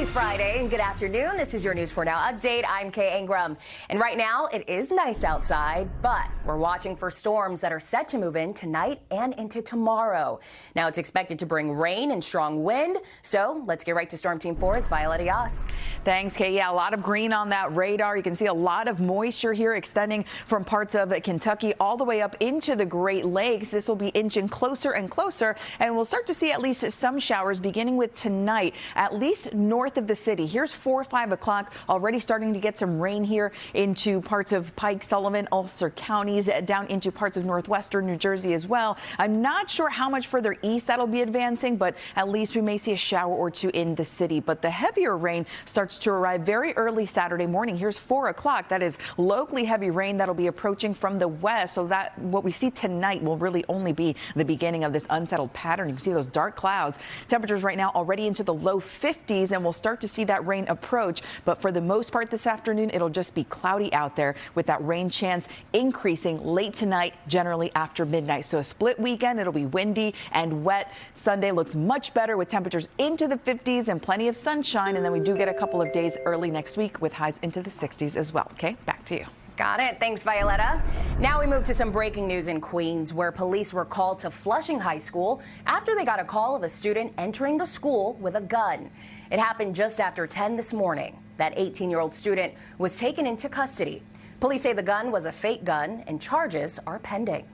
Friday and good afternoon. This is your News 4 Now update. I'm Kay Ingram. And right now it is nice outside, but we're watching for storms that are set to move in tonight and into tomorrow. Now it's expected to bring rain and strong wind. So let's get right to Storm Team 4's Violetta Yas. Thanks, Kay. Yeah, a lot of green on that radar. You can see a lot of moisture here extending from parts of Kentucky all the way up into the Great Lakes. This will be inching closer and closer, and we'll start to see at least some showers beginning with tonight, at least north of the city. Here's 4 or 5 o'clock, already starting to get some rain here into parts of Pike, Sullivan, Ulster counties, down into parts of northwestern New Jersey as well. I'm not sure how much further east that'll be advancing, but at least we may see a shower or two in the city. But the heavier rain starts to arrive very early Saturday morning. Here's 4 o'clock. That is locally heavy rain that'll be approaching from the west. So that what we see tonight will really only be the beginning of this unsettled pattern. You can see those dark clouds. Temperatures right now already into the low 50s, and we'll start to see that rain approach. But for the most part this afternoon, it'll just be cloudy out there with that rain chance increasing late tonight, generally after midnight. So a split weekend. It'll be windy and wet. Sunday looks much better with temperatures into the 50s and plenty of sunshine. And then we do get a couple of days early next week with highs into the 60s as well. Okay, back to you. Got it. Thanks, Violetta. Now we move to some breaking news in Queens, where police were called to Flushing High School after they got a call of a student entering the school with a gun. It happened just after 10 this morning. That 18-year-old student was taken into custody. Police say the gun was a fake gun and charges are pending.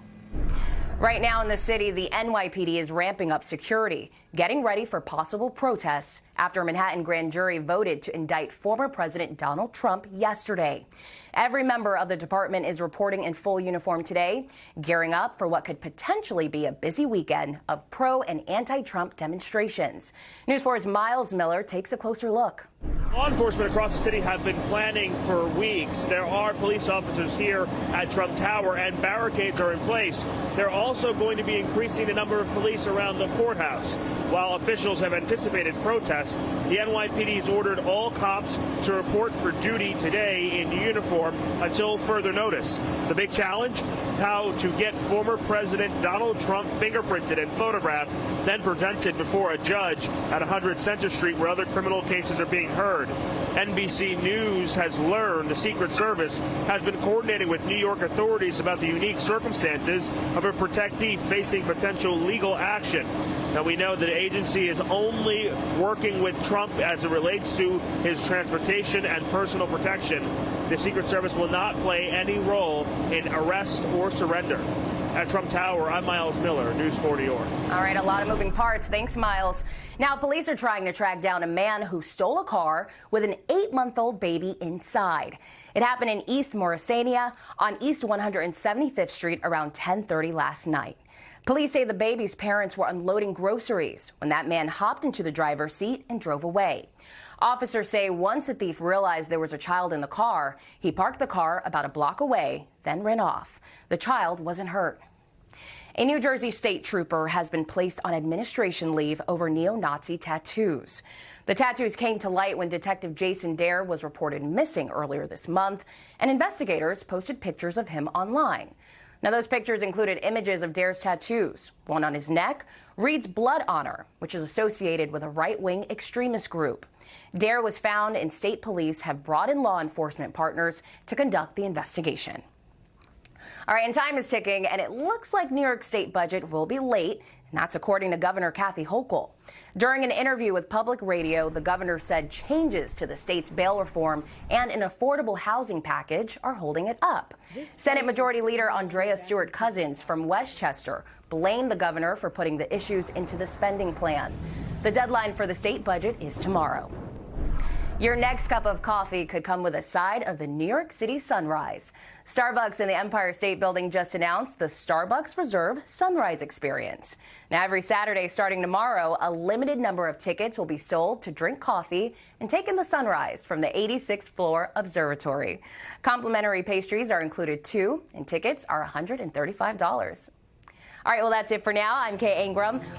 Right now in the city, the NYPD is ramping up security, getting ready for possible protests after a Manhattan grand jury voted to indict former President Donald Trump yesterday. Every member of the department is reporting in full uniform today, gearing up for what could potentially be a busy weekend of pro and anti-Trump demonstrations. News 4's Miles Miller takes a closer look. Law enforcement across the city have been planning for weeks. There are police officers here at Trump Tower and barricades are in place. They're also going to be increasing the number of police around the courthouse. While officials have anticipated protests, the NYPD has ordered all cops to report for duty today in uniform until further notice. The big challenge? How to get former President Donald Trump fingerprinted and photographed, then presented before a judge at 100 Center Street where other criminal cases are being heard. NBC News has learned the Secret Service has been coordinating with New York authorities about the unique circumstances of a protectee facing potential legal action. Now, we know that the agency is only working with Trump as it relates to his transportation and personal protection. The Secret Service will not play any role in arrest or surrender. At Trump Tower, I'm Miles Miller, News 4 New York. All right, a lot of moving parts. Thanks, Miles. Now, police are trying to track down a man who stole a car with an 8-month-old baby inside. It happened in East Morrisania on East 175th Street around 10:30 last night. Police say the baby's parents were unloading groceries when that man hopped into the driver's seat and drove away. Officers say once the thief realized there was a child in the car, he parked the car about a block away, then ran off. The child wasn't hurt. A New Jersey state trooper has been placed on administration leave over neo-Nazi tattoos. The tattoos came to light when Detective Jason Dare was reported missing earlier this month, and investigators posted pictures of him online. Now, those pictures included images of Dare's tattoos. One on his neck reads Blood Honor, which is associated with a right-wing extremist group. Dare was found, and state police have brought in law enforcement partners to conduct the investigation. All right, and time is ticking, and it looks like New York State budget will be late, and that's according to Governor Kathy Hochul. During an interview with Public Radio, the governor said changes to the state's bail reform and an affordable housing package are holding it up. Senate Majority Leader Andrea Stewart-Cousins from Westchester blamed the governor for putting the issues into the spending plan. The deadline for the state budget is tomorrow. Your next cup of coffee could come with a side of the New York City sunrise. Starbucks in the Empire State Building just announced the Starbucks Reserve Sunrise Experience. Now, every Saturday starting tomorrow, a limited number of tickets will be sold to drink coffee and take in the sunrise from the 86th floor observatory. Complimentary pastries are included too, and tickets are $135. All right, well, that's it for now. I'm Kay Ingram.